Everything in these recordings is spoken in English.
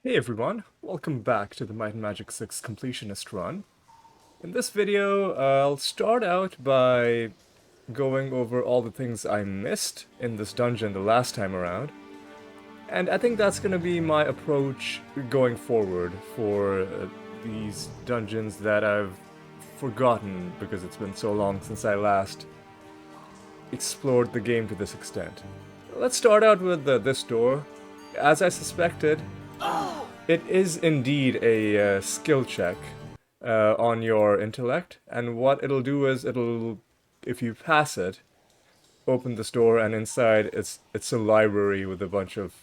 Hey everyone, welcome back to the Might and Magic 6 Completionist run. In this video, I'll start out by going over all the things I missed in this dungeon the last time around. And I think that's gonna be my approach going forward for these dungeons that I've forgotten because it's been so long since I last explored the game to this extent. Let's start out with this door. As I suspected, it is indeed a skill check on your intellect, and what it'll do is if you pass it, open this door, and inside it's a library with a bunch of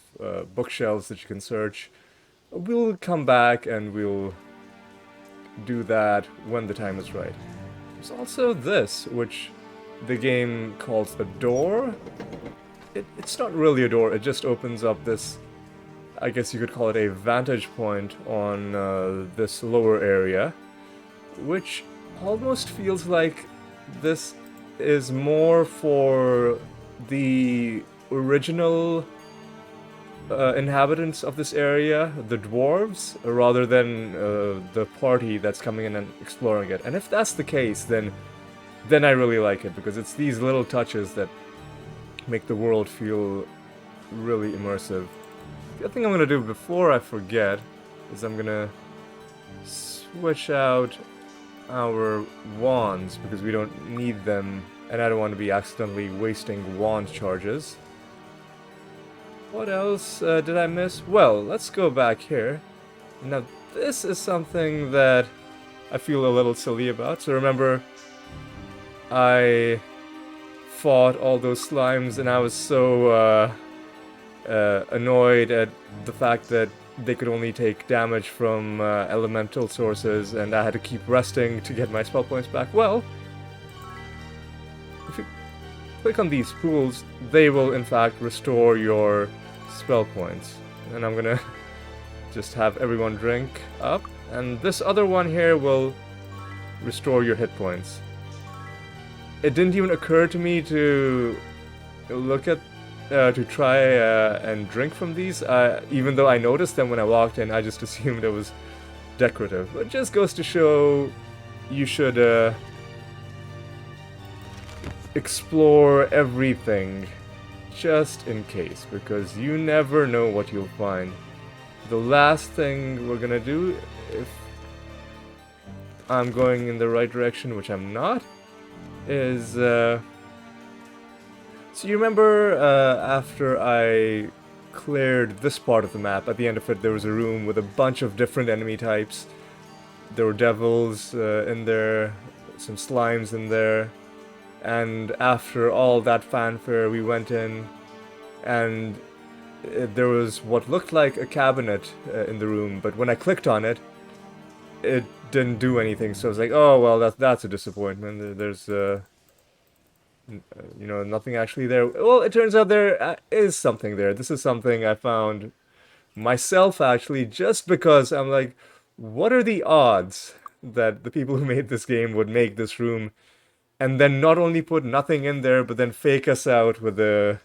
bookshelves that you can search. We'll come back and we'll do that when the time is right. There's also this, which the game calls a door. It's not really a door, it just opens up this, I guess you could call it a vantage point on this lower area, which almost feels like this is more for the original inhabitants of this area, the dwarves, rather than the party that's coming in and exploring it. And if that's the case, then I really like it, because it's these little touches that make the world feel really immersive. The other thing I'm gonna do before I forget is I'm gonna switch out our wands because we don't need them, and I don't want to be accidentally wasting wand charges. What else did I miss? Well, let's go back here. Now, this is something that I feel a little silly about. So remember, I fought all those slimes and I was so annoyed at the fact that they could only take damage from elemental sources, and I had to keep resting to get my spell points back. Well, if you click on these pools, they will in fact restore your spell points. And I'm gonna just have everyone drink up, and this other one here will restore your hit points. It didn't even occur to me to look at to try and drink from these, even though I noticed them when I walked in. I just assumed it was decorative. But it just goes to show you should explore everything just in case, because you never know what you'll find. The last thing we're gonna do, if I'm going in the right direction, which I'm not, is so you remember after I cleared this part of the map, at the end of it there was a room with a bunch of different enemy types. There were devils in there, some slimes in there, and after all that fanfare we went in, and there was what looked like a cabinet in the room, but when I clicked on it, it didn't do anything, so I was like, oh well, that's a disappointment. There's nothing actually there. Well, it turns out there is something there. This is something I found myself, actually, just because I'm like, what are the odds that the people who made this game would make this room and then not only put nothing in there, but then fake us out with a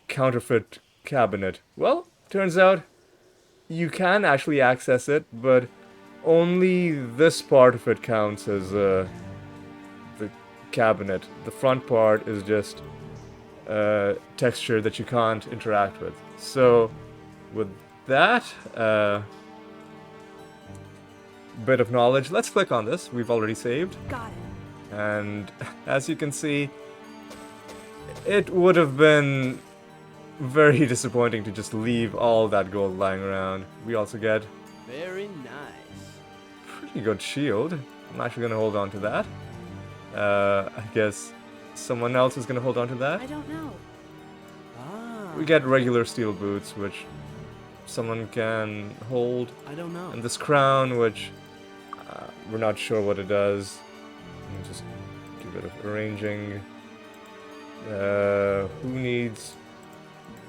counterfeit cabinet? Well, turns out you can actually access it, but only this part of it counts as the cabinet. The front part is just texture that you can't interact with. So with that bit of knowledge, let's click on this. We've already saved. Got it. And as you can see, it would have been very disappointing to just leave all that gold lying around. We also get Very nice. pretty good shield. I'm actually gonna hold on to that. I guess someone else is gonna hold on to that. I don't know. Ah. We get regular steel boots, which someone can hold. I don't know. And this crown, which we're not sure what it does. Let me just do a bit of arranging. Who needs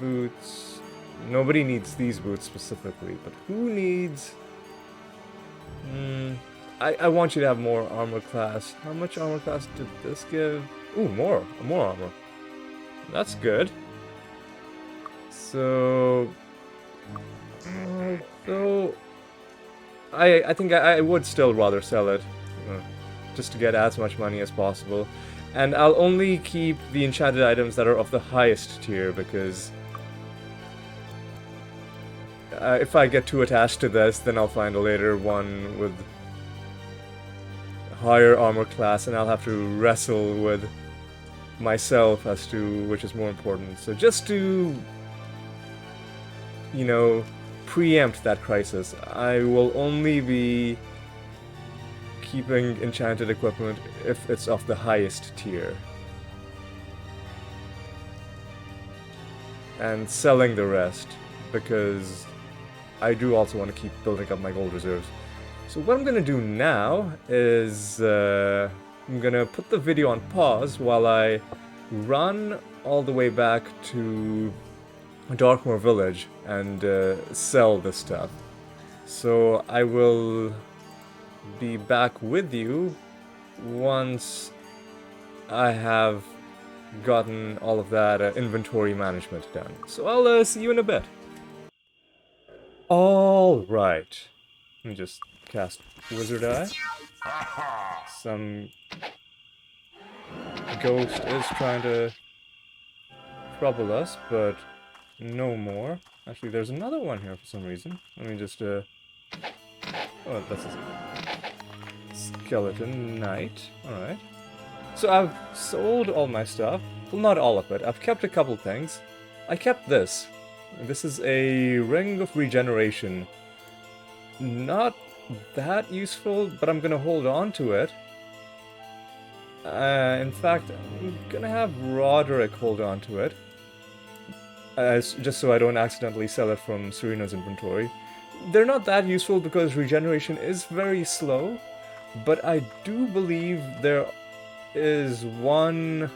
boots? Nobody needs these boots specifically, but who needs... I want you to have more armor class. How much armor class did this give? Ooh, more armor. That's good. So I think I would still rather sell it, just to get as much money as possible. And I'll only keep the enchanted items that are of the highest tier, because if I get too attached to this, then I'll find a later one with higher armor class, and I'll have to wrestle with myself as to which is more important. So just to, you know, preempt that crisis, I will only be keeping enchanted equipment if it's of the highest tier. And selling the rest, because I do also want to keep building up my gold reserves. So what I'm gonna do now is I'm gonna put the video on pause while I run all the way back to Darkmoor Village and sell this stuff. So I will be back with you once I have gotten all of that inventory management done. So I'll see you in a bit. Alright. Let me just cast Wizard Eye. Some ghost is trying to trouble us, but no more. Actually, there's another one here for some reason. Let me just, oh, that's a skeleton knight. Alright. So I've sold all my stuff. Well, not all of it. I've kept a couple things. I kept this. This is a Ring of Regeneration. Not that useful, but I'm gonna hold on to it. In fact, I'm gonna have Roderick hold on to it. Just so I don't accidentally sell it from Serena's inventory. They're not that useful because regeneration is very slow, but I do believe there is one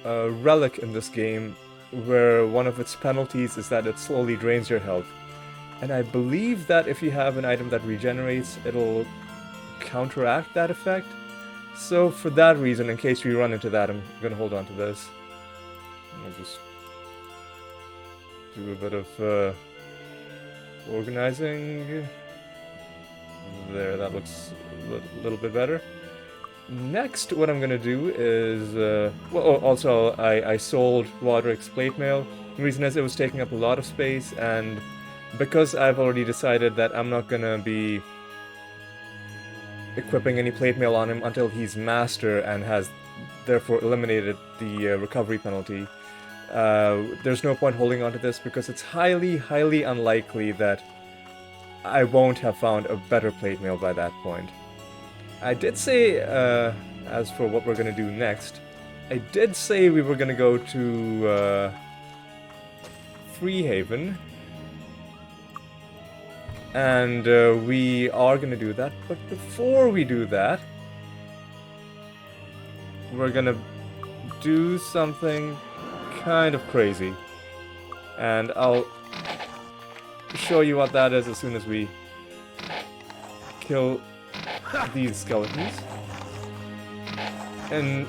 relic in this game where one of its penalties is that it slowly drains your health. And I believe that if you have an item that regenerates, it'll counteract that effect. So for that reason, in case we run into that, I'm gonna hold on to this. I'll just do a bit of organizing. There, that looks a little bit better. Next, what I'm gonna do is, well, also I sold Roderick's plate mail. The reason is it was taking up a lot of space, and because I've already decided that I'm not gonna be equipping any plate mail on him until he's master and has therefore eliminated the recovery penalty, there's no point holding on to this because it's highly unlikely that I won't have found a better plate mail by that point. I did say, as for what we're gonna do next, I did say we were gonna go to Freehaven, and we are gonna do that, but before we do that, we're gonna do something kind of crazy, and I'll show you what that is as soon as we kill these skeletons. And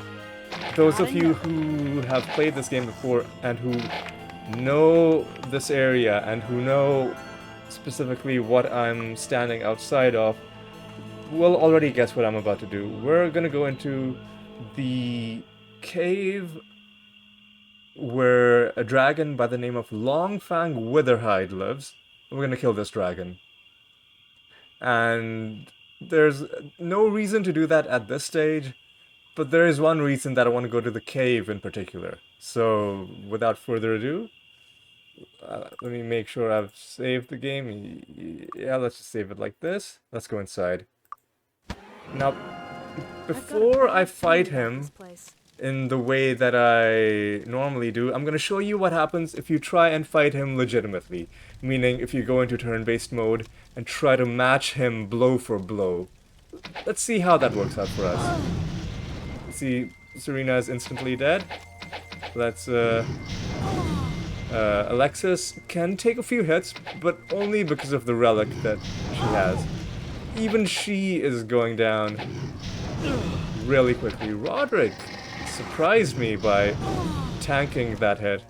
those of you who have played this game before and who know this area and who know specifically what I'm standing outside of will already guess what I'm about to do. We're gonna go into the cave where a dragon by the name of Longfang Witherhide lives. We're gonna kill this dragon. And there's no reason to do that at this stage, but there is one reason that I want to go to the cave in particular. So, without further ado, let me make sure I've saved the game. Yeah, let's just save it like this. Let's go inside. Now, before I fight him in the way that I normally do, I'm going to show you what happens if you try and fight him legitimately. Meaning, if you go into turn-based mode and try to match him blow for blow. Let's see how that works out for us. See, Serena is instantly dead. Let's, Alexis can take a few hits, but only because of the relic that she has. Even she is going down really quickly. Roderick surprised me by tanking that hit.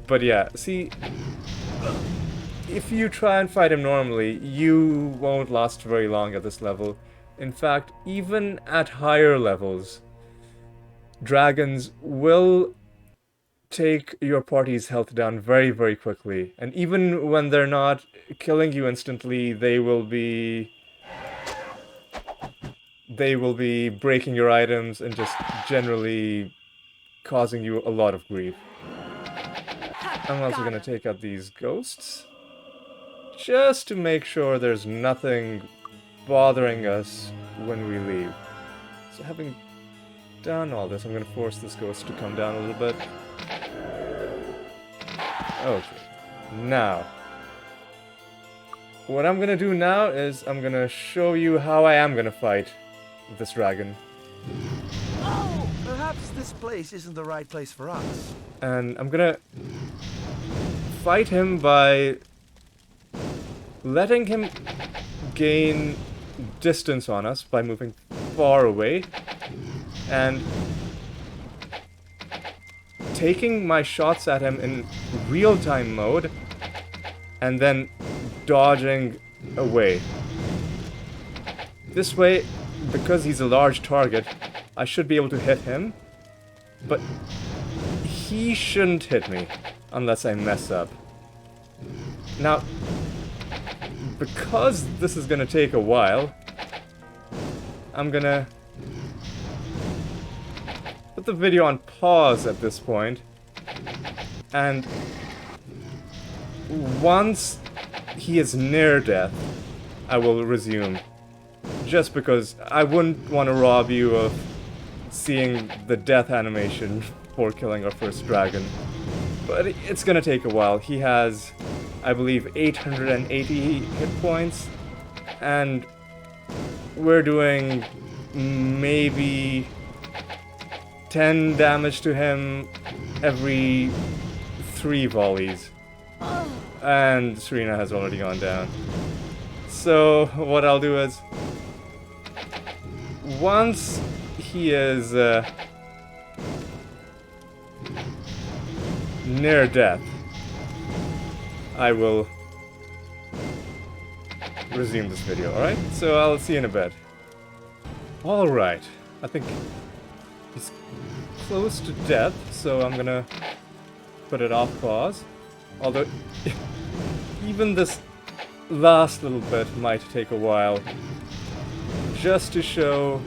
But yeah, see, if you try and fight him normally, you won't last very long at this level. In fact, even at higher levels, dragons will take your party's health down very, very quickly. And even when they're not killing you instantly, they will be breaking your items and just generally causing you a lot of grief. I'm also gonna take out these ghosts, just to make sure there's nothing bothering us when we leave. So having done all this, I'm gonna force this ghost to come down a little bit. Okay. Now, what I'm gonna do now is I'm gonna show you how I am gonna fight this dragon. Oh, perhaps this place isn't the right place for us. And I'm gonna fight him by letting him gain distance on us by moving far away and taking my shots at him in real-time mode and then dodging away. This way, because he's a large target, I should be able to hit him, but he shouldn't hit me unless I mess up. Now, because this is gonna take a while, I'm gonna put the video on pause at this point, and once he is near death, I will resume. Just because I wouldn't want to rob you of seeing the death animation for killing our first dragon. But it's gonna take a while. He has, I believe, 880 hit points, and we're doing maybe 10 damage to him every 3 volleys. And Serena has already gone down. So what I'll do is, once he is near death, I will resume this video, alright? So I'll see you in a bit. Alright, I think he's close to death, so I'm gonna put it off pause. Although, even this last little bit might take a while, just to show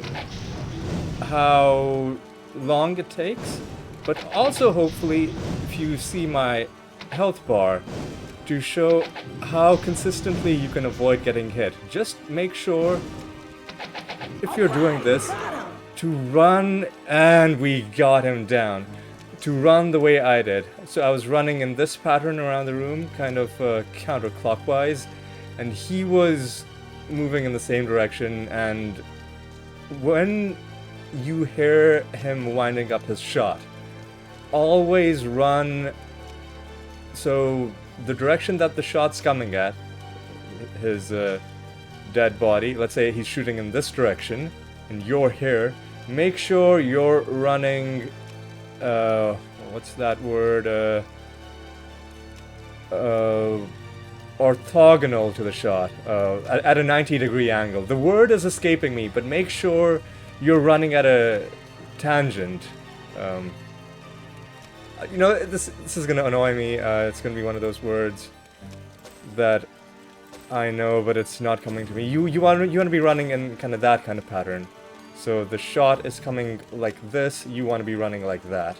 how long it takes, but also hopefully, if you see my health bar, to show how consistently you can avoid getting hit. Just make sure, if you're doing this, to run, and we got him down, to run the way I did. So I was running in this pattern around the room, kind of counterclockwise, and he was moving in the same direction, and when you hear him winding up his shot, always run so the direction that the shot's coming at, his dead body, let's say he's shooting in this direction, and you're here, make sure you're running, what's that word, orthogonal to the shot, at a 90-degree angle. The word is escaping me, but make sure you're running at a tangent. You know, this is gonna annoy me. It's gonna be one of those words that I know, but it's not coming to me. You want to be running in kind of that kind of pattern. So the shot is coming like this. You want to be running like that.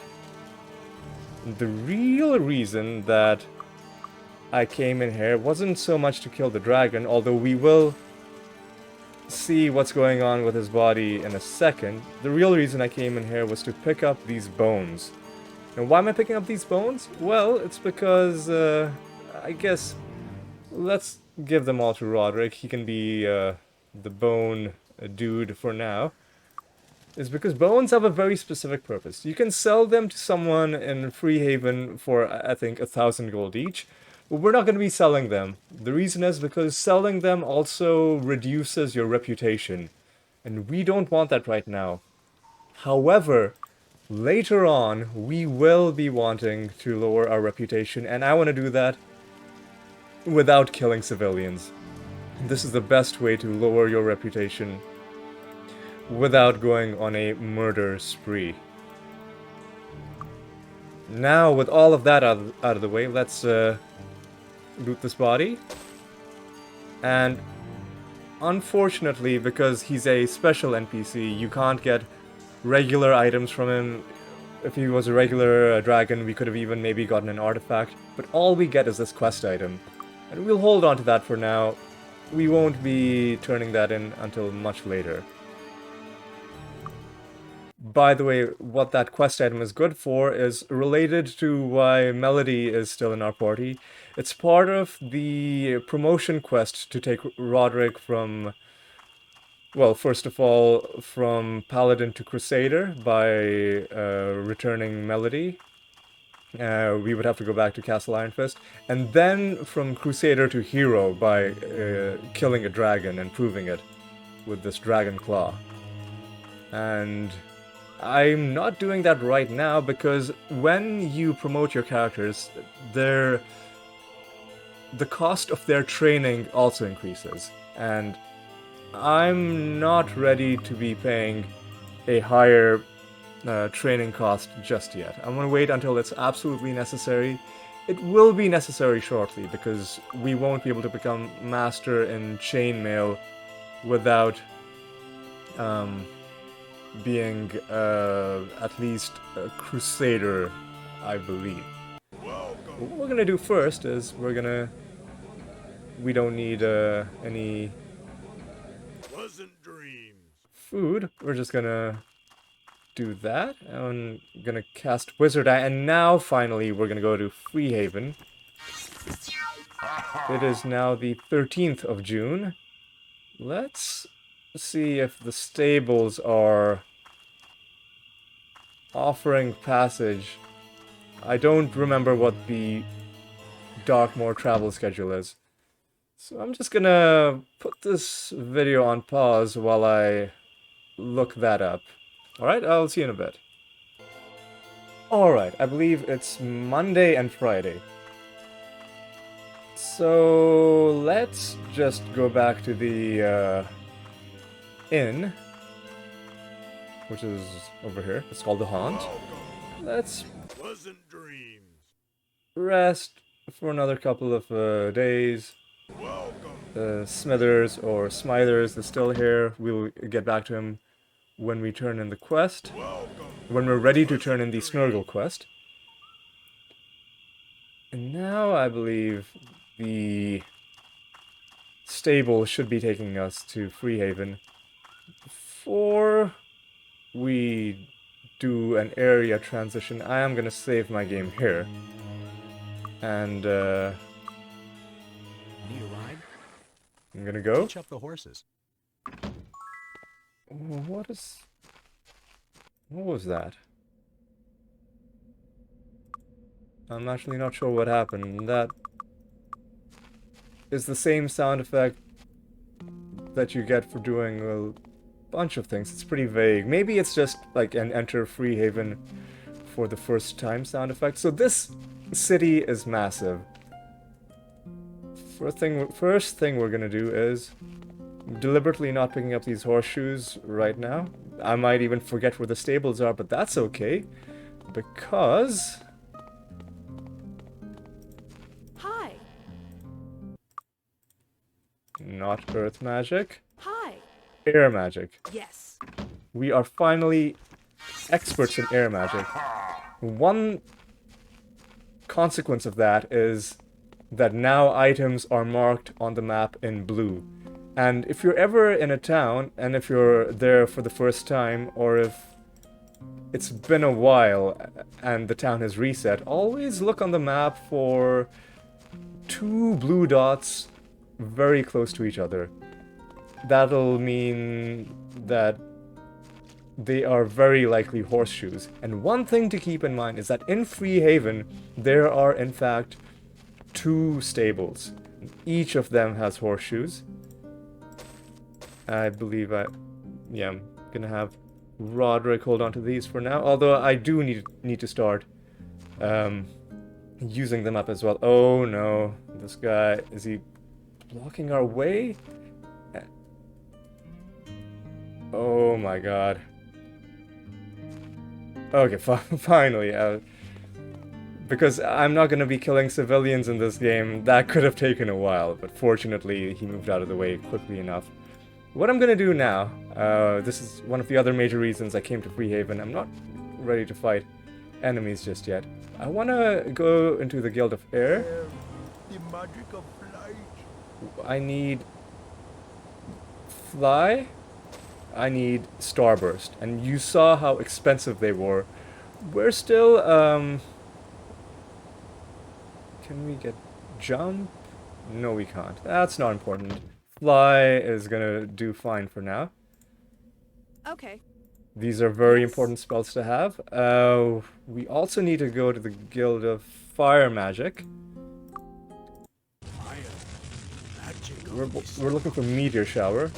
The real reason that I came in here wasn't so much to kill the dragon, although we will see what's going on with his body in a second. The real reason I came in here was to pick up these bones. And why am I picking up these bones? Well, it's because, I guess, let's give them all to Roderick. He can be the bone dude for now. Is because bones have a very specific purpose. You can sell them to someone in Freehaven for, I think, 1,000 gold each. But we're not going to be selling them. The reason is because selling them also reduces your reputation. And we don't want that right now. However, later on, we will be wanting to lower our reputation, and I want to do that without killing civilians. This is the best way to lower your reputation without going on a murder spree. Now, with all of that out of the way, let's loot this body. And unfortunately, because he's a special NPC, you can't get regular items from him. If he was a regular dragon, we could have even maybe gotten an artifact. But all we get is this quest item. And we'll hold on to that for now. We won't be turning that in until much later. By the way, what that quest item is good for is related to why Melody is still in our party. It's part of the promotion quest to take Roderick from, well, first of all, from Paladin to Crusader by returning Melody. We would have to go back to Castle Ironfist. And then from Crusader to Hero by killing a dragon and proving it with this Dragon Claw. And I'm not doing that right now because when you promote your characters, the cost of their training also increases. And I'm not ready to be paying a higher training cost just yet. I'm gonna wait until it's absolutely necessary. It will be necessary shortly because we won't be able to become master in chainmail without being at least a crusader, I believe. What we're gonna do first is we don't need any food. We're just gonna do that. I'm gonna cast Wizard Eye, and now finally we're gonna go to Freehaven. It is now the 13th of June. Let's see if the stables are offering passage. I don't remember what the Darkmoor travel schedule is. So I'm just gonna put this video on pause while I look that up. Alright, I'll see you in a bit. Alright, I believe it's Monday and Friday. So let's just go back to the inn, which is over here. It's called the Haunt. Let's rest for another couple of days. Smithers or Smithers is still here. We'll get back to him when we turn in the quest. When we're ready to turn in the Snurgle quest. And now I believe the stable should be taking us to Freehaven. Before we do an area transition, I am going to save my game here. And Need a ride? I'm going to go. Hitch up the horses. What was that? I'm actually not sure what happened. That is the same sound effect that you get for doing a bunch of things. It's pretty vague. Maybe it's just like an enter Freehaven for the first time sound effect. So this city is massive. First thing we're gonna do is deliberately not picking up these horseshoes right now. I might even forget where the stables are, but that's okay. Because... Hi. Not earth magic. Hi. Air magic. Yes. We are finally experts in air magic. One consequence of that is that now items are marked on the map in blue. And if you're ever in a town, and if you're there for the first time, or if it's been a while and the town has reset, always look on the map for 2 blue dots very close to each other. That'll mean that they are very likely horseshoes. And one thing to keep in mind is that in Freehaven, there are in fact 2 stables. Each of them has horseshoes. I believe I'm gonna have Roderick hold on to these for now. Although I do need to start using them up as well. Oh no, this guy, is he blocking our way? Oh my god. Okay, finally. Because I'm not gonna be killing civilians in this game, that could have taken a while, but fortunately he moved out of the way quickly enough. What I'm gonna do now, this is one of the other major reasons I came to Freehaven. I'm not ready to fight enemies just yet. I wanna go into the Guild of Air. The magic of flight. I need Fly. I need Starburst. And you saw how expensive they were. We're still, can we get Jump? No, we can't. That's not important. Fly is gonna do fine for now. Okay. These are very important spells to have. We also need to go to the Guild of Fire Magic. We're looking for Meteor Shower.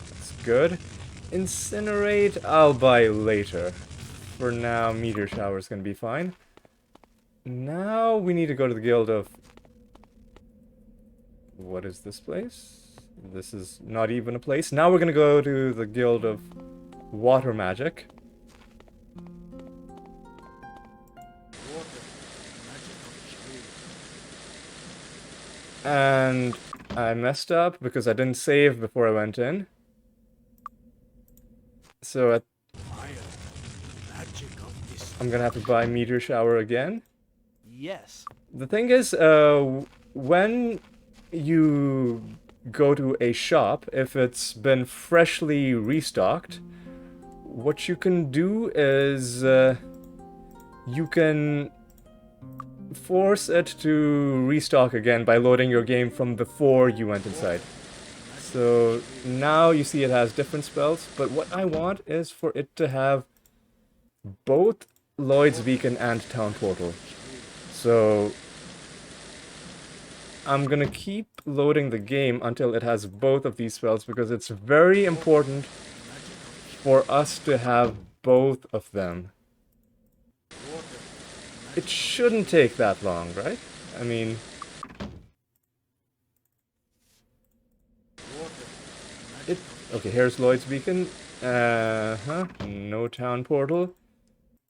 That's good. Incinerate, I'll buy later. For now, Meteor Shower is gonna be fine. Now we need to go to the Guild of... What is this place? This is not even a place. Now we're gonna go to the Guild of Water Magic. And I messed up because I didn't save before I went in. So I'm gonna have to buy Meteor Shower again. Yes. The thing is, when you go to a shop, if it's been freshly restocked, what you can do is you can force it to restock again by loading your game from before you went inside. So now you see it has different spells, but what I want is for it to have both Lloyd's Beacon and Town Portal. So I'm gonna keep loading the game until it has both of these spells because it's very important for us to have both of them. It shouldn't take that long, right? I mean... Okay, here's Lloyd's Beacon. No Town Portal.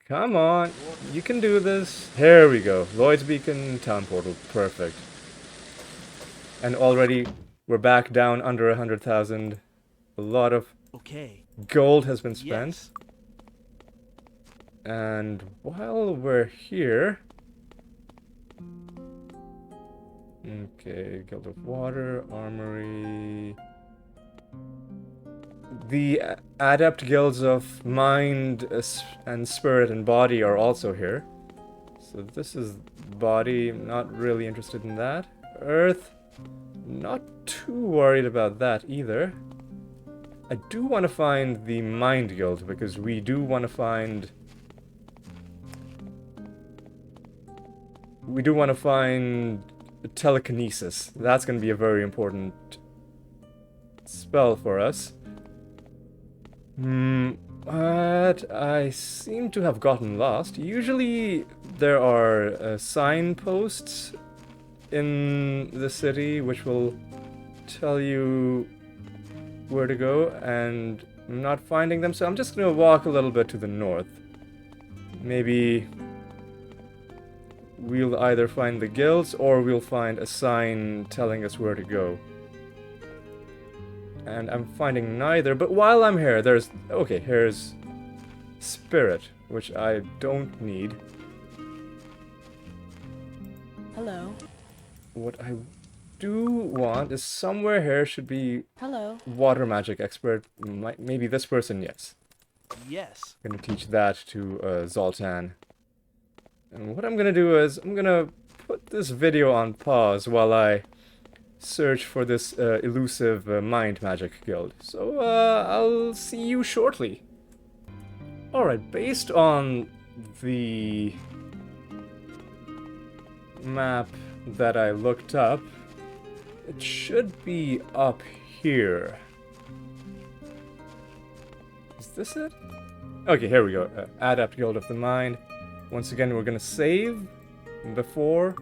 Come on, you can do this. Here we go. Lloyd's Beacon, Town Portal. Perfect. And already we're back down under 100,000. A lot of gold has been spent. Yes. And while we're here... Okay, Guild of Water, Armory... The adept guilds of Mind and Spirit and Body are also here. So this is Body, not really interested in that. Earth, not too worried about that either. I do want to find the Mind Guild because we do want to find... We do want to find Telekinesis. That's going to be a very important spell for us. But I seem to have gotten lost. Usually there are signposts in the city which will tell you where to go, and I'm not finding them, so I'm just gonna walk a little bit to the north. Maybe we'll either find the guilds or we'll find a sign telling us where to go. And I'm finding neither, but while I'm here, there's... Okay, here's Spirit, which I don't need. Hello. What I do want is somewhere here should be... Hello. Water Magic Expert. Maybe this person, yes. Yes. I'm gonna teach that to Zoltan. And what I'm gonna do is, I'm gonna put this video on pause while I search for this elusive Mind Magic Guild. So, I'll see you shortly. Alright, based on the map that I looked up, it should be up here. Is this it? Okay, here we go. Adept Guild of the Mind. Once again, we're gonna save. before.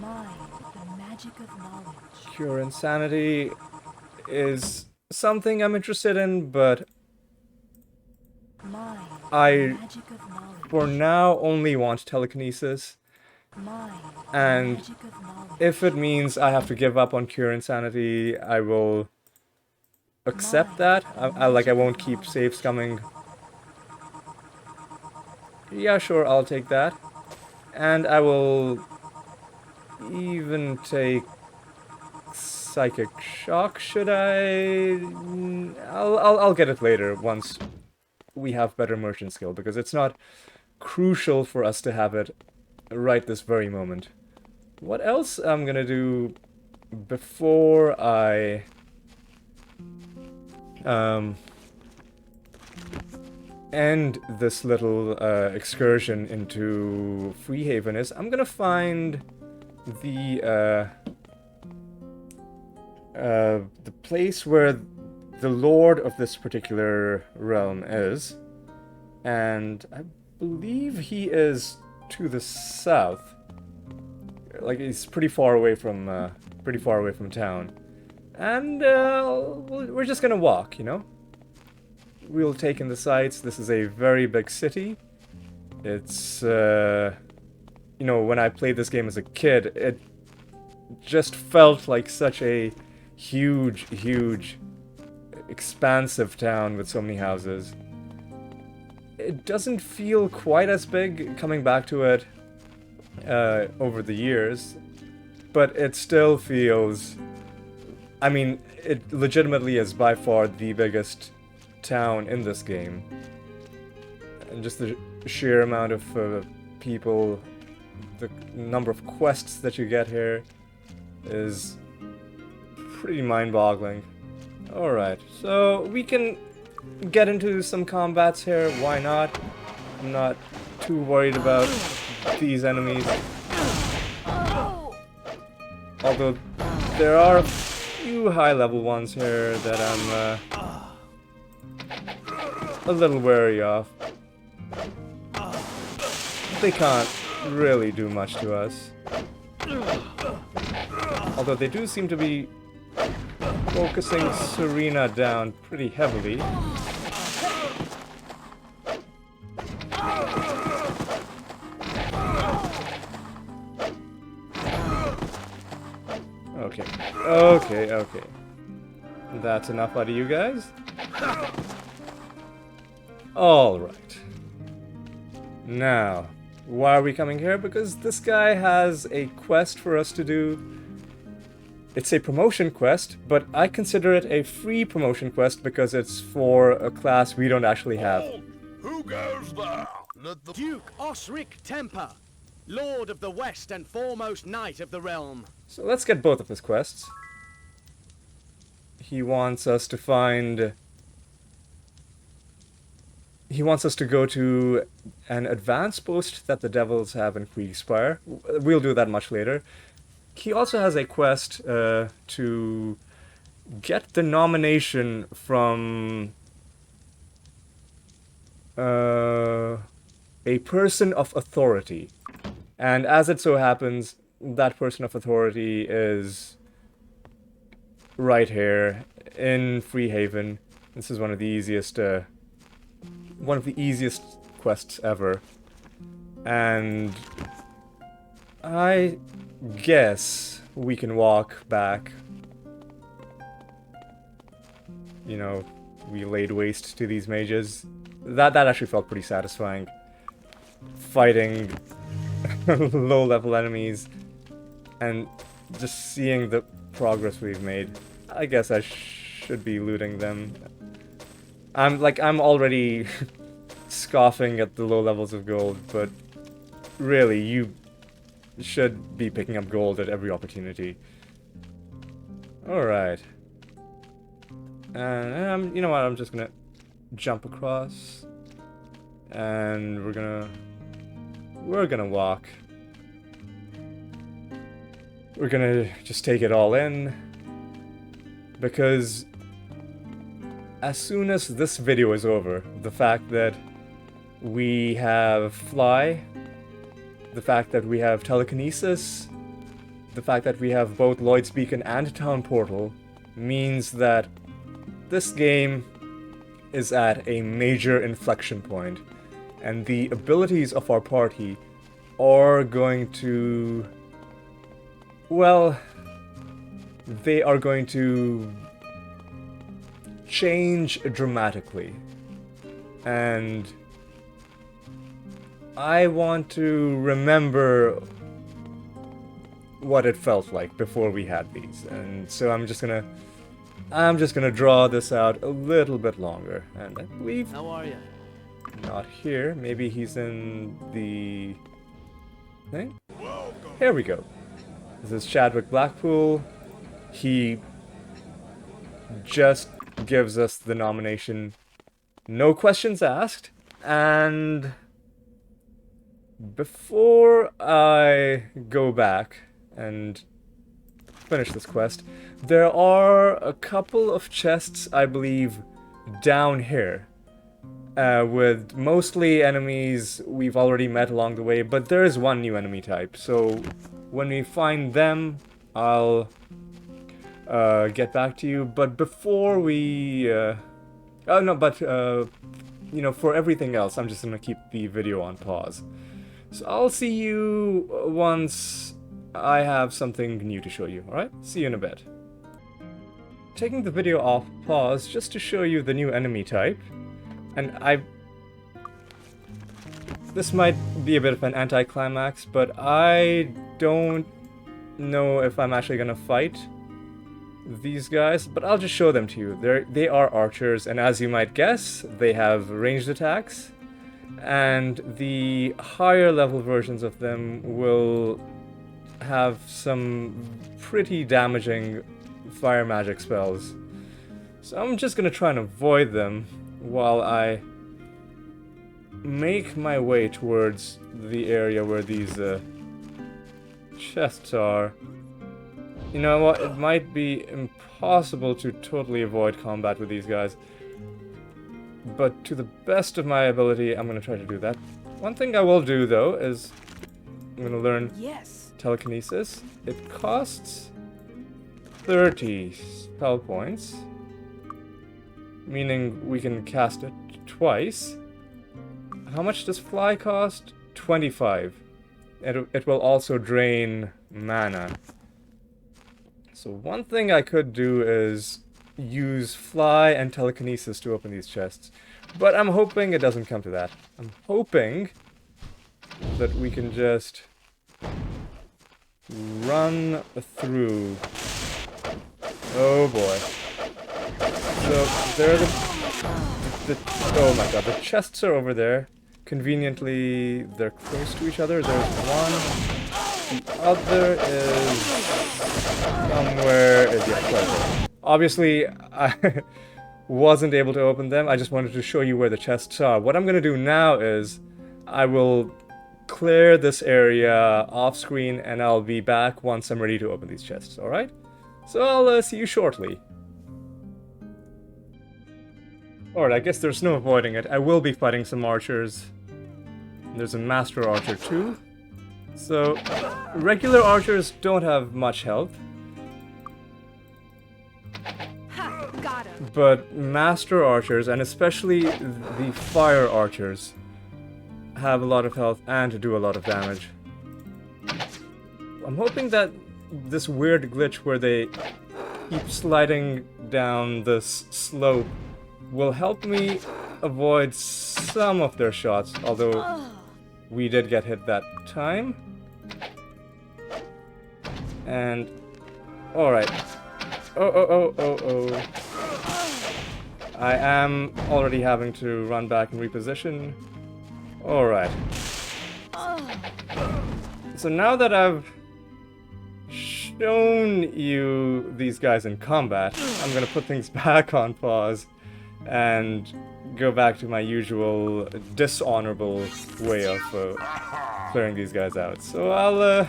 Mind, the magic of knowledge. Cure insanity is something I'm interested in, but Mind, I, the magic of knowledge. for now, only want telekinesis. Mind, the And magic of knowledge. if it means I have to give up on cure insanity, I will accept that. I won't keep saves coming. Yeah, sure, I'll take that. And I will even take psychic shock. Should I? I'll get it later once we have better merchant skill, because it's not crucial for us to have it right this very moment. What else I'm gonna do before I end this little excursion into Freehaven is I'm gonna find the place where the lord of this particular realm is, and I believe he is to the south. Like, he's pretty far away from town, and we're just gonna walk, you know. We'll take in the sights. This is a very big city. It's you know, when I played this game as a kid, it just felt like such a huge, expansive town with so many houses. It doesn't feel quite as big coming back to it over the years, but it still feels... I mean, it legitimately is by far the biggest town in this game. And just the sheer amount of people, the number of quests that you get here is pretty mind-boggling. Alright, so we can get into some combats here, why not? I'm not too worried about these enemies. Although there are a few high-level ones here that I'm a little wary of. They can't really do much to us. Although they do seem to be focusing Serena down pretty heavily. Okay. That's enough out of you guys. Alright. Now, why are we coming here? Because this guy has a quest for us to do. It's a promotion quest, but I consider it a free promotion quest because it's for a class we don't actually have. Who goes there? Let the Duke Osric Temper, Lord of the West and foremost knight of the realm. So let's get both of his quests. He wants us to find... He wants us to go to an advanced post that the devils have in Kriegspire. We'll do that much later. He also has a quest to get the nomination from a person of authority. And as it so happens, that person of authority is right here in Freehaven. This is one of the easiest quests ever. And I guess we can walk back. You know, we laid waste to these mages. That actually felt pretty satisfying. Fighting low-level enemies and just seeing the progress we've made. I guess I should be looting them. I'm already scoffing at the low levels of gold, but really, you should be picking up gold at every opportunity. Alright. And, you know what, I'm just gonna jump across. And we're gonna walk. We're gonna just take it all in. Because as soon as this video is over, the fact that we have Fly the fact that we have telekinesis, the fact that we have both Lloyd's Beacon and Town Portal, means that this game is at a major inflection point, and the abilities of our party are going to... well, they are going to change dramatically. And I want to remember what it felt like before we had these, and so I'm just gonna draw this out a little bit longer. And I believe How are you? not here. Maybe he's in the thing. Here we go. This is Chadwick Blackpool. He just gives us the nomination, no questions asked. And before I go back and finish this quest, there are a couple of chests, I believe, down here, with mostly enemies we've already met along the way, but there is one new enemy type, so when we find them, I'll get back to you. But before we... oh no, but, you know, for everything else, I'm just gonna keep the video on pause. So I'll see you once I have something new to show you, alright? See you in a bit. Taking the video off pause just to show you the new enemy type. And this might be a bit of an anticlimax, but I don't know if I'm actually gonna fight these guys, but I'll just show them to you. They are archers, and as you might guess, they have ranged attacks. And the higher level versions of them will have some pretty damaging fire magic spells. So I'm just gonna try and avoid them while I make my way towards the area where these chests are. You know what, it might be impossible to totally avoid combat with these guys, but to the best of my ability, I'm gonna try to do that. One thing I will do, though, is I'm gonna learn telekinesis. It costs 30 spell points, meaning we can cast it twice. How much does fly cost? 25. It will also drain mana. So one thing I could do is use fly and telekinesis to open these chests, but I'm hoping it doesn't come to that. I'm hoping that we can just run through. Oh boy. So there are the oh my god, the chests are over there. Conveniently, they're close to each other. There's one. The other is somewhere. Yeah, right. Obviously, I wasn't able to open them. I just wanted to show you where the chests are. What I'm going to do now is I will clear this area off screen, and I'll be back once I'm ready to open these chests, alright? So I'll see you shortly. Alright, I guess there's no avoiding it. I will be fighting some archers. There's a master archer too. So, regular archers don't have much health. Ha! Got him. But master archers, and especially the fire archers, have a lot of health and do a lot of damage. I'm hoping that this weird glitch where they keep sliding down this slope will help me avoid some of their shots, although we did get hit that time. And... alright. Oh. I am already having to run back and reposition. Alright. So now that I've shown you these guys in combat, I'm gonna put things back on pause and go back to my usual dishonorable way of clearing these guys out. So I'll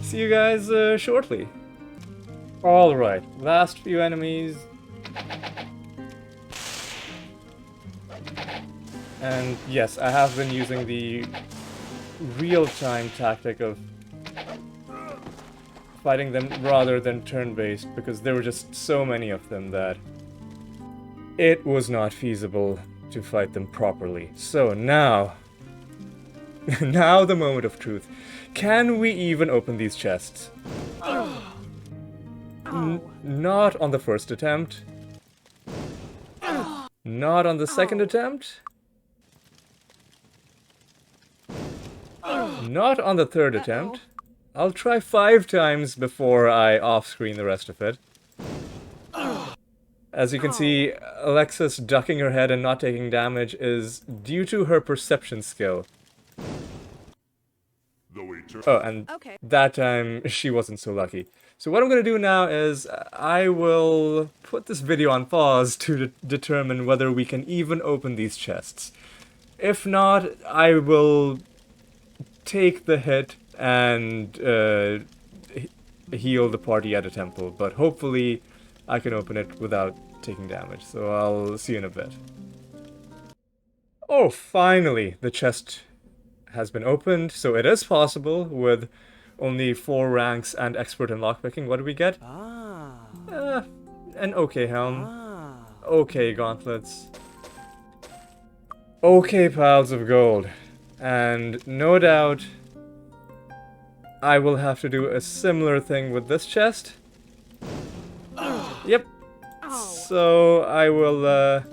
see you guys shortly. Alright, last few enemies. And yes, I have been using the real-time tactic of fighting them rather than turn-based, because there were just so many of them that it was not feasible to fight them properly. So now, now the moment of truth. Can we even open these chests? Not on the first attempt. Not on the second attempt. Not on the third attempt. I'll try 5 times before I off-screen the rest of it. As you can see, Alexis ducking her head and not taking damage is due to her perception skill. Oh, and Okay. that time she wasn't so lucky. So what I'm going to do now is I will put this video on pause to determine whether we can even open these chests. If not, I will take the hit and heal the party at a temple, but hopefully I can open it without taking damage, so I'll see you in a bit. Oh, finally! The chest has been opened, so it is possible with only 4 ranks and expert in lockpicking. What do we get? An okay helm. Okay gauntlets. Okay piles of gold. And no doubt I will have to do a similar thing with this chest. Yep. So I will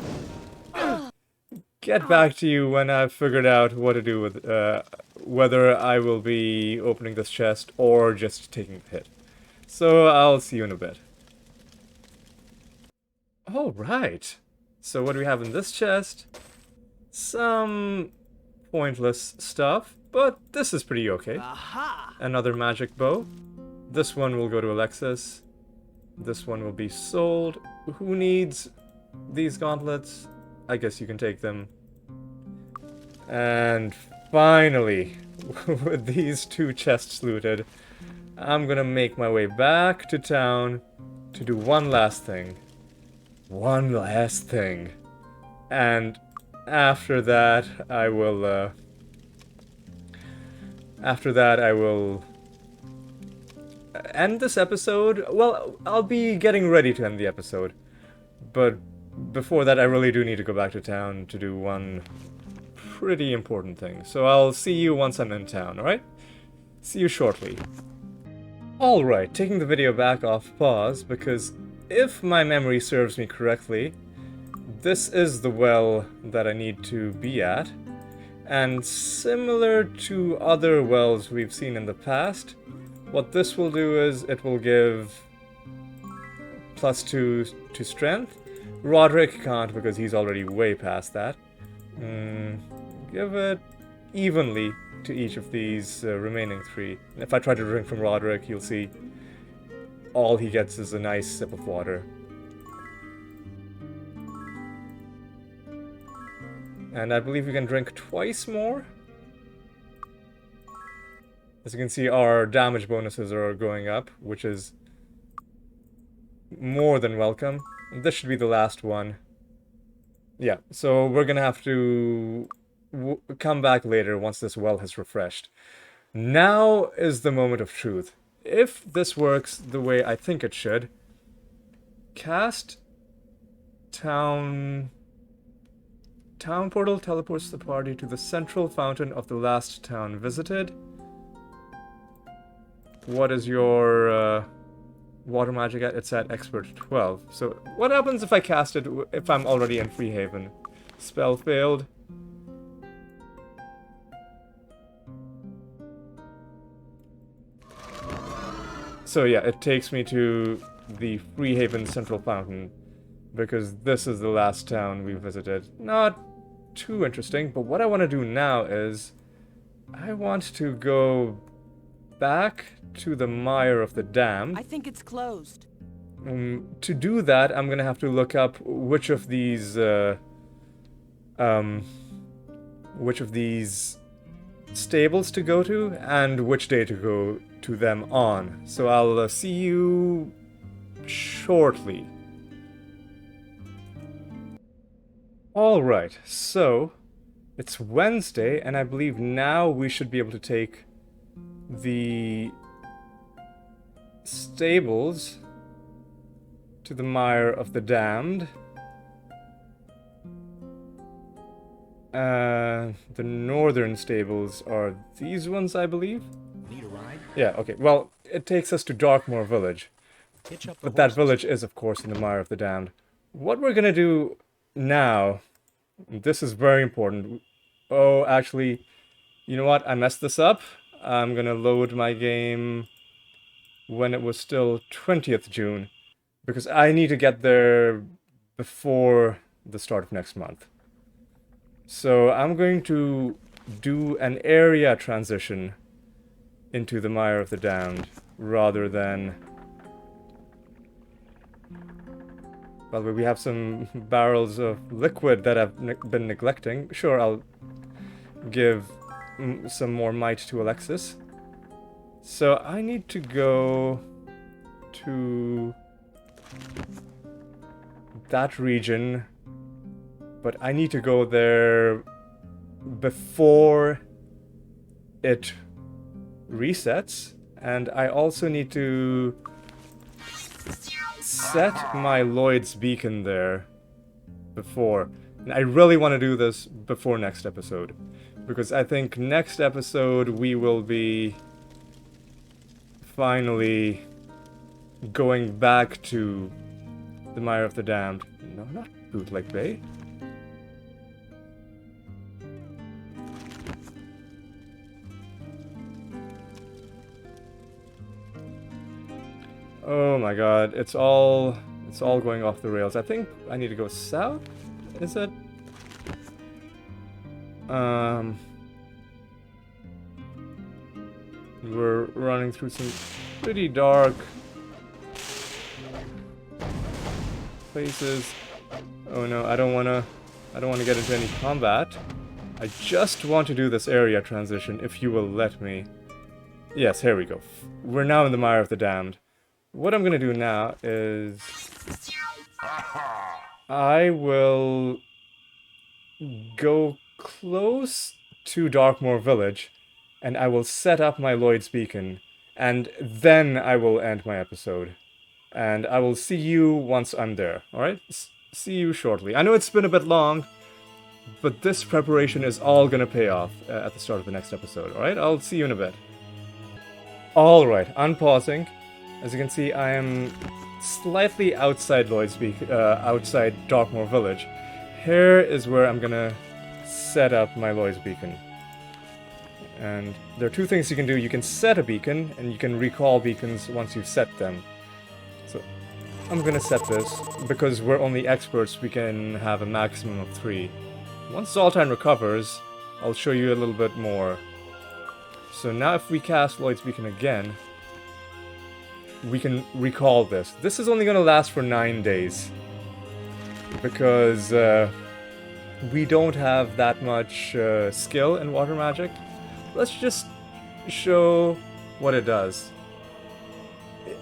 get back to you when I've figured out what to do with whether I will be opening this chest or just taking the hit. So I'll see you in a bit. Alright. So what do we have in this chest? Some pointless stuff, but this is pretty okay. Aha! Another magic bow. This one will go to Alexis. This one will be sold. Who needs these gauntlets? I guess you can take them. And finally, with these 2 chests looted, I'm gonna make my way back to town to do one last thing. One last thing. And after that, I will end this episode. Well, I'll be getting ready to end the episode. But before that, I really do need to go back to town to do one pretty important thing. So I'll see you once I'm in town, alright? See you shortly. Alright, taking the video back off pause, because if my memory serves me correctly, this is the well that I need to be at. And similar to other wells we've seen in the past, what this will do is it will give +2 to strength. Roderick can't because he's already way past that. Give it evenly to each of these remaining 3. And if I try to drink from Roderick, you'll see all he gets is a nice sip of water. And I believe we can drink twice more. As you can see, our damage bonuses are going up, which is more than welcome. And this should be the last one. Yeah, so we're gonna have to come back later once this well has refreshed. Now is the moment of truth. If this works the way I think it should, cast Town Portal teleports the party to the central fountain of the last town visited. What is your water magic at? It's at expert 12. So what happens if I cast it if I'm already in Freehaven? Spell failed. So yeah, it takes me to the Freehaven Central Fountain, because this is the last town we visited. Not too interesting, but what I want to do now is I want to go back to the Mire of the Damned. I think it's closed. To do that, I'm gonna have to look up which of these stables to go to and which day to go to them on. So I'll see you shortly. Alright, so It's Wednesday, and I believe now we should be able to take the stables to the Mire of the Damned. The northern stables are these ones, I believe. Need a ride? Yeah, okay. Well, it takes us to Darkmoor Village. Hitch up the But that horses. village is, of course, in the Mire of the Damned. What we're gonna do now, this is very important. Oh, actually, you know what? I messed this up. I'm gonna load my game when it was still 20th June, because I need to get there before the start of next month. So I'm going to do an area transition into the Mire of the Damned, rather than... By the way, we have some barrels of liquid that I've been neglecting. Sure, I'll give some more might to Alexis. So I need to go to that region, but I need to go there before it resets, and I also need to set my Lloyd's beacon there before. And I really want to do this before next episode, because I think next episode we will be finally going back to the Mire of the Damned. No, not Bootleg Bay. Oh my god, it's all going off the rails. I think I need to go south? Is it? We're running through some pretty dark places. Oh no, I don't wanna get into any combat. I just want to do this area transition, if you will let me. Yes, here we go. We're now in the Mire of the Damned. What I'm gonna do now is... I will go close to Darkmoor Village, and I will set up my Lloyd's beacon, and then I will end my episode. And I will see you once I'm there, alright? See you shortly. I know it's been a bit long, but this preparation is all gonna pay off at the start of the next episode, alright? I'll see you in a bit. Alright, unpausing. As you can see, I am slightly outside outside Darkmoor Village. Here is where I'm gonna set up my Lloyd's beacon. And there are two things you can do. You can set a beacon, and you can recall beacons once you've set them. So I'm gonna set this. Because we're only experts, we can have a maximum of 3. Once Zoltan recovers, I'll show you a little bit more. So now if we cast Lloyd's beacon again, we can recall this. This is only going to last for 9 days. Because we don't have that much skill in water magic. Let's just show what it does.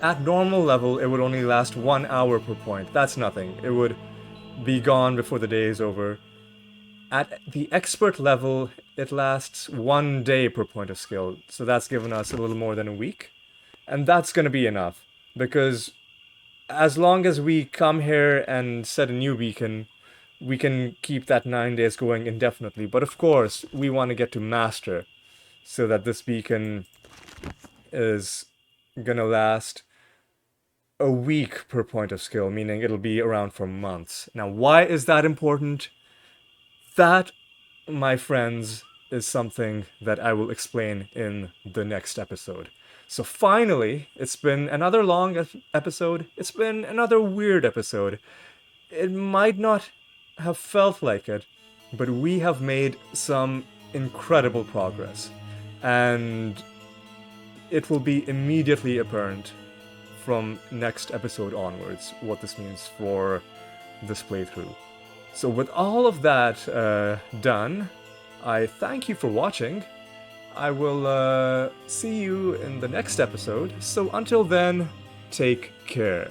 At normal level, it would only last 1 hour per point. That's nothing. It would be gone before the day is over. At the expert level, it lasts 1 day per point of skill. So that's given us a little more than a week. And that's going to be enough, because as long as we come here and set a new beacon, we can keep that 9 days going indefinitely. But of course, we want to get to Master, so that this beacon is going to last a week per point of skill, meaning it'll be around for months. Now, why is that important? That, my friends, is something that I will explain in the next episode. So finally, it's been another long episode. It's been another weird episode. It might not have felt like it, but we have made some incredible progress. And it will be immediately apparent from next episode onwards what this means for this playthrough. So with all of that done, I thank you for watching. I will see you in the next episode, so until then, take care.